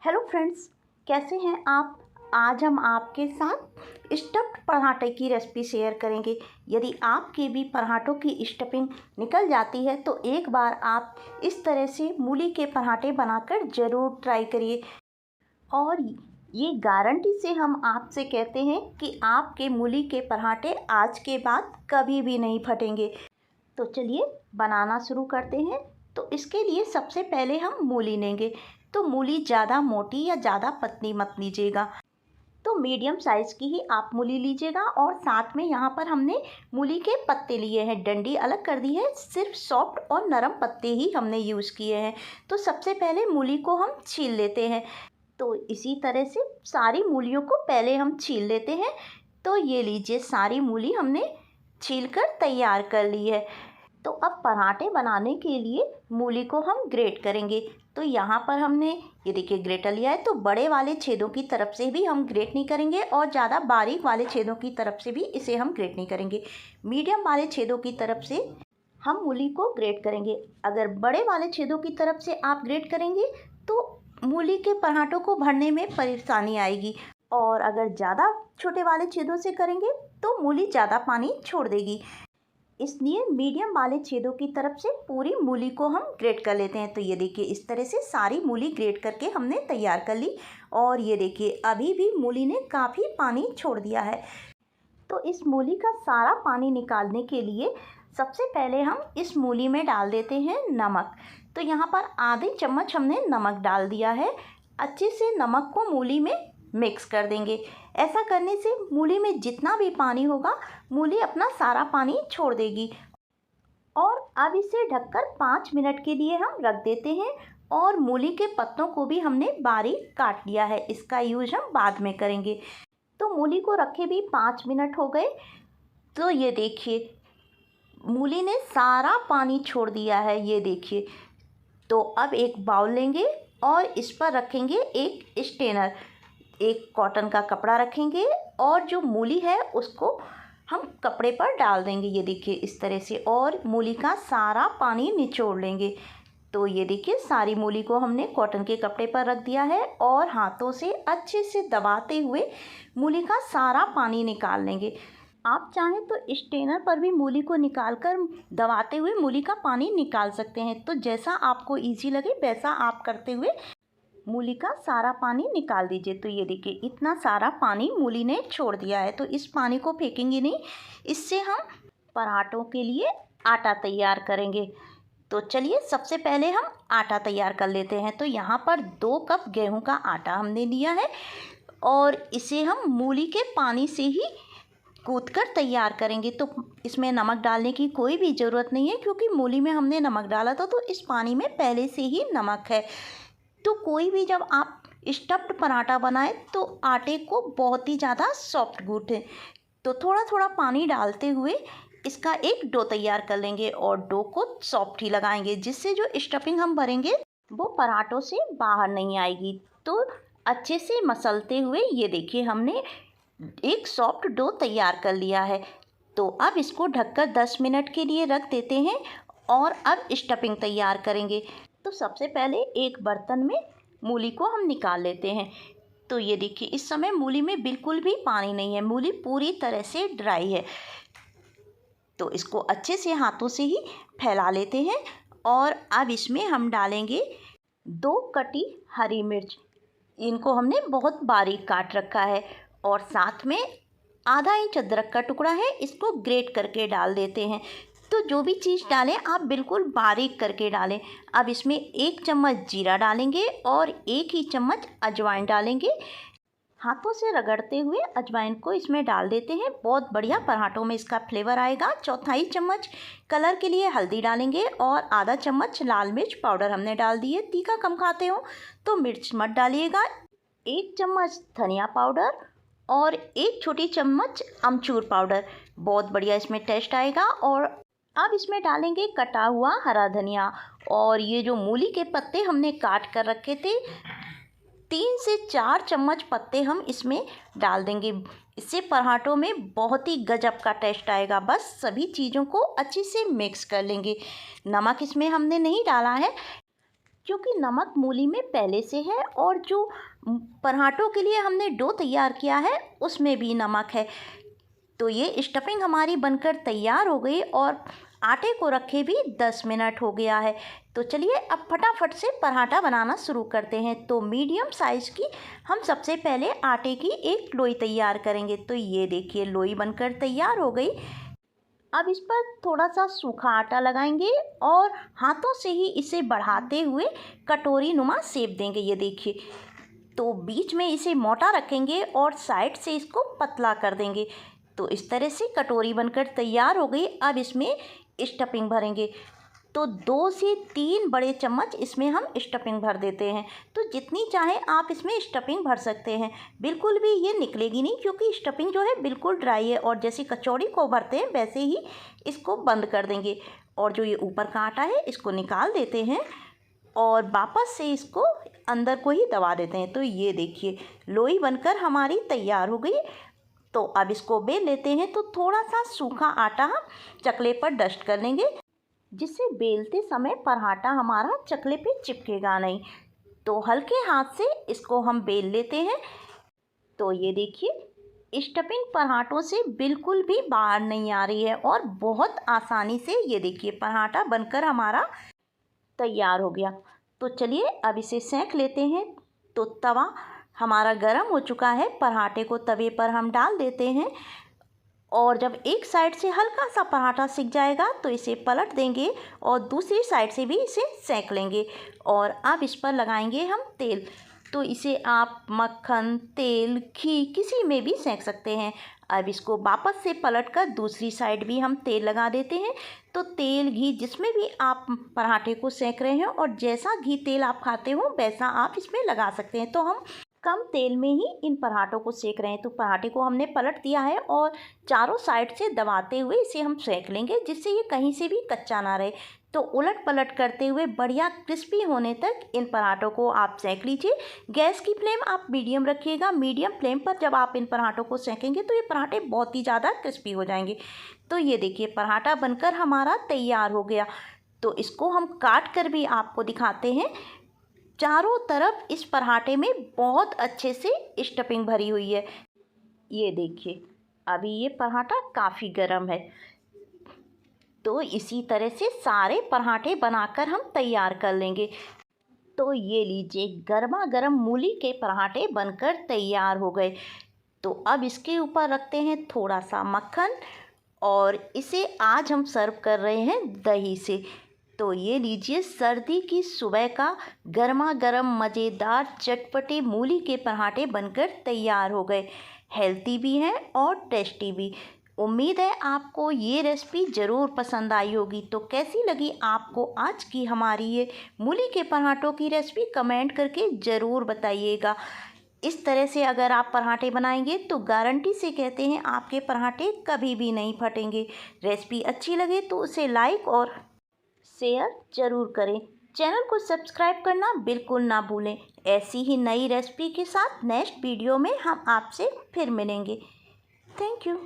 Hello friends, कैसे हैं आप। आज हम आपके साथ स्टफ्ड पराठे की रेसिपी शेयर करेंगे। यदि आपके भी पराठों की स्टफिंग निकल जाती है तो एक बार आप इस तरह से मूली के पराठे बनाकर ज़रूर ट्राई करिए। और ये गारंटी से हम आपसे कहते हैं कि आपके मूली के पराठे आज के बाद कभी भी नहीं फटेंगे। तो चलिए बनाना शुरू करते हैं। तो इसके लिए सबसे पहले हम मूली लेंगे। तो मूली ज़्यादा मोटी या ज़्यादा पतली मत लीजिएगा, तो मीडियम साइज़ की ही आप मूली लीजिएगा। और साथ में यहाँ पर हमने मूली के पत्ते लिए हैं, डंडी अलग कर दी है, सिर्फ सॉफ्ट और नरम पत्ते ही हमने यूज़ किए हैं। तो सबसे पहले मूली को हम छील लेते हैं। तो इसी तरह से सारी मूलियों को पहले हम छील लेते हैं। तो ये लीजिए, सारी मूली हमने छील कर तैयार कर ली है। तो अब पराठे बनाने के लिए मूली को हम ग्रेट करेंगे। तो यहाँ पर हमने ये देखिए ग्रेटर लिया है। तो बड़े वाले छेदों की तरफ से भी हम ग्रेट नहीं करेंगे और ज़्यादा बारीक वाले छेदों की तरफ से भी इसे हम ग्रेट नहीं करेंगे। मीडियम वाले छेदों की तरफ से हम मूली को ग्रेट करेंगे। अगर बड़े वाले छेदों की तरफ से आप ग्रेट करेंगे तो मूली के पराठों को भरने में परेशानी आएगी, और अगर ज़्यादा छोटे वाले छेदों से करेंगे तो मूली ज़्यादा पानी छोड़ देगी। इसलिए मीडियम वाले छेदों की तरफ से पूरी मूली को हम ग्रेट कर लेते हैं। तो ये देखिए, इस तरह से सारी मूली ग्रेट करके हमने तैयार कर ली। और ये देखिए, अभी भी मूली ने काफ़ी पानी छोड़ दिया है। तो इस मूली का सारा पानी निकालने के लिए सबसे पहले हम इस मूली में डाल देते हैं नमक। तो यहाँ पर आधे चम्मच हमने नमक डाल दिया है। अच्छे से नमक को मूली में मिक्स कर देंगे। ऐसा करने से मूली में जितना भी पानी होगा, मूली अपना सारा पानी छोड़ देगी। और अब इसे ढककर 5 मिनट के लिए हम रख देते हैं। और मूली के पत्तों को भी हमने बारीक काट लिया है, इसका यूज हम बाद में करेंगे। तो मूली को रखे भी 5 मिनट हो गए। तो ये देखिए, मूली ने सारा पानी छोड़ दिया है, ये देखिए। तो अब एक बाउल लेंगे और इस पर रखेंगे एक स्ट्रेनर। एक कॉटन का कपड़ा रखेंगे और जो मूली है उसको हम कपड़े पर डाल देंगे, ये देखिए इस तरह से। और मूली का सारा पानी निचोड़ लेंगे। तो ये देखिए, सारी मूली को हमने कॉटन के कपड़े पर रख दिया है और हाथों से अच्छे से दबाते हुए मूली का सारा पानी निकाल लेंगे। आप चाहें तो स्ट्रेनर पर भी मूली को निकाल कर दबाते हुए मूली का पानी निकाल सकते हैं। तो जैसा आपको ईजी लगे वैसा आप करते हुए मूली का सारा पानी निकाल दीजिए। तो ये देखिए, इतना सारा पानी मूली ने छोड़ दिया है। तो इस पानी को फेंकेंगे नहीं, इससे हम पराठों के लिए आटा तैयार करेंगे। तो चलिए सबसे पहले हम आटा तैयार कर लेते हैं। तो यहाँ पर 2 कप गेहूं का आटा हमने लिया है और इसे हम मूली के पानी से ही गूँथ कर तैयार करेंगे। तो इसमें नमक डालने की कोई भी ज़रूरत नहीं है, क्योंकि मूली में हमने नमक डाला था, तो इस पानी में पहले से ही नमक है। तो कोई भी जब आप स्टफ्ड पराठा बनाएं तो आटे को बहुत ही ज़्यादा सॉफ्ट गूँथें। तो थोड़ा थोड़ा पानी डालते हुए इसका एक डो तैयार कर लेंगे और डो को सॉफ्ट ही लगाएंगे, जिससे जो स्टफिंग हम भरेंगे वो पराठों से बाहर नहीं आएगी। तो अच्छे से मसलते हुए ये देखिए, हमने एक सॉफ्ट डो तैयार कर लिया है। तो अब इसको ढककर 10 मिनट के लिए रख देते हैं और अब स्टफिंग तैयार करेंगे। तो सबसे पहले एक बर्तन में मूली को हम निकाल लेते हैं। तो ये देखिए, इस समय मूली में बिल्कुल भी पानी नहीं है, मूली पूरी तरह से ड्राई है। तो इसको अच्छे से हाथों से ही फैला लेते हैं। और अब इसमें हम डालेंगे 2 कटी हरी मिर्च। इनको हमने बहुत बारीक काट रखा है। और साथ में आधा इंच अदरक का टुकड़ा है, इसको ग्रेट करके डाल देते हैं। तो जो भी चीज़ डालें आप बिल्कुल बारीक करके डालें। अब इसमें 1 चम्मच जीरा डालेंगे और 1 ही चम्मच अजवाइन डालेंगे। हाथों से रगड़ते हुए अजवाइन को इसमें डाल देते हैं, बहुत बढ़िया पराठों में इसका फ्लेवर आएगा। चौथाई चम्मच कलर के लिए हल्दी डालेंगे और आधा चम्मच लाल मिर्च पाउडर हमने डाल दी है। तीखा कम खाते हो तो मिर्च मत डालिएगा। 1 चम्मच धनिया पाउडर और 1 छोटी चम्मच अमचूर पाउडर, बहुत बढ़िया इसमें टेस्ट आएगा। और अब इसमें डालेंगे कटा हुआ हरा धनिया। और ये जो मूली के पत्ते हमने काट कर रखे थे, 3 से 4 चम्मच पत्ते हम इसमें डाल देंगे। इससे पराठों में बहुत ही गजब का टेस्ट आएगा। बस सभी चीज़ों को अच्छे से मिक्स कर लेंगे। नमक इसमें हमने नहीं डाला है। क्योंकि नमक मूली में पहले से है और जो पराठों के लिए हमने डो तैयार किया है उसमें भी नमक है। तो ये स्टफिंग हमारी बनकर तैयार हो गई और आटे को रखे भी 10 मिनट हो गया है। तो चलिए अब फटाफट से पराठा बनाना शुरू करते हैं। तो मीडियम साइज़ की हम सबसे पहले आटे की एक लोई तैयार करेंगे। तो ये देखिए लोई बनकर तैयार हो गई। अब इस पर थोड़ा सा सूखा आटा लगाएंगे और हाथों से ही इसे बढ़ाते हुए कटोरी नुमा शेप देंगे। ये देखिए, तो बीच में इसे मोटा रखेंगे और साइड से इसको पतला कर देंगे। तो इस तरह से कटोरी बनकर तैयार हो गई। अब इसमें स्टफिंग भरेंगे। तो 2 से 3 बड़े चम्मच इसमें हम स्टफिंग भर देते हैं। तो जितनी चाहे आप इसमें स्टफिंग भर सकते हैं। बिल्कुल भी ये निकलेगी नहीं क्योंकि स्टफिंग जो है बिल्कुल ड्राई है और जैसे कचौड़ी को भरते हैं वैसे ही इसको बंद कर देंगे। और जो ये ऊपर का आटा है इसको निकाल देते हैं और वापस से इसको अंदर को ही दबा देते हैं। तो ये देखिए लोई बनकर हमारी तैयार हो गई। तो अब इसको बेल लेते हैं। तो थोड़ा सा सूखा आटा हम चकले पर डस्ट कर लेंगे जिससे बेलते समय पराठा हमारा चकले पे चिपकेगा नहीं। तो हल्के हाथ से इसको हम बेल लेते हैं। तो ये देखिए स्टफिंग पराठों से बिल्कुल भी बाहर नहीं आ रही है और बहुत आसानी से ये देखिए पराठा बनकर हमारा तैयार हो गया। तो चलिए अब इसे सेंक लेते हैं। तो तवा हमारा गर्म हो चुका है। पराठे को तवे पर हम डाल देते हैं और जब एक साइड से हल्का सा पराठा सिक जाएगा तो इसे पलट देंगे और दूसरी साइड से भी इसे सेंक लेंगे। और अब इस पर लगाएंगे हम तेल। तो इसे आप मक्खन, तेल, घी किसी में भी सेंक सकते हैं। अब इसको वापस से पलटकर दूसरी साइड भी हम तेल लगा देते हैं। तो तेल, घी जिसमें भी आप पराठे को सेंक रहे हैं और जैसा घी तेल आप खाते हो वैसा आप इसमें लगा सकते हैं। तो हम कम तेल में ही इन पराठों को सेक रहे हैं। तो पराठे को हमने पलट दिया है और चारों साइड से दबाते हुए इसे हम सेक लेंगे जिससे ये कहीं से भी कच्चा ना रहे। तो उलट पलट करते हुए बढ़िया क्रिस्पी होने तक इन पराठों को आप सेक लीजिए। गैस की फ्लेम आप मीडियम रखिएगा। मीडियम फ्लेम पर जब आप इन पराठों को सेकेंगे तो ये पराठे बहुत ही ज़्यादा क्रिस्पी हो जाएंगे। तो ये देखिए पराठा बनकर हमारा तैयार हो गया। तो इसको हम काट कर भी आपको दिखाते हैं। चारों तरफ इस पराठे में बहुत अच्छे से स्टफिंग भरी हुई है। ये देखिए अभी ये पराठा काफ़ी गर्म है। तो इसी तरह से सारे पराठे बनाकर हम तैयार कर लेंगे। तो ये लीजिए गर्मा गर्म मूली के पराठे बनकर तैयार हो गए। तो अब इसके ऊपर रखते हैं थोड़ा सा मक्खन और इसे आज हम सर्व कर रहे हैं दही से। तो ये लीजिए सर्दी की सुबह का गर्मा गर्म मज़ेदार चटपटे मूली के पराठे बनकर तैयार हो गए। हेल्दी भी हैं और टेस्टी भी। उम्मीद है आपको ये रेसिपी ज़रूर पसंद आई होगी। तो कैसी लगी आपको आज की हमारी ये मूली के पराठों की रेसिपी कमेंट करके ज़रूर बताइएगा। इस तरह से अगर आप पराठे बनाएंगे तो गारंटी से कहते हैं आपके पराठे कभी भी नहीं फटेंगे। रेसिपी अच्छी लगे तो उसे लाइक और शेयर ज़रूर करें। चैनल को सब्सक्राइब करना बिल्कुल ना भूलें। ऐसी ही नई रेसिपी के साथ नेक्स्ट वीडियो में हम आपसे फिर मिलेंगे। Thank you.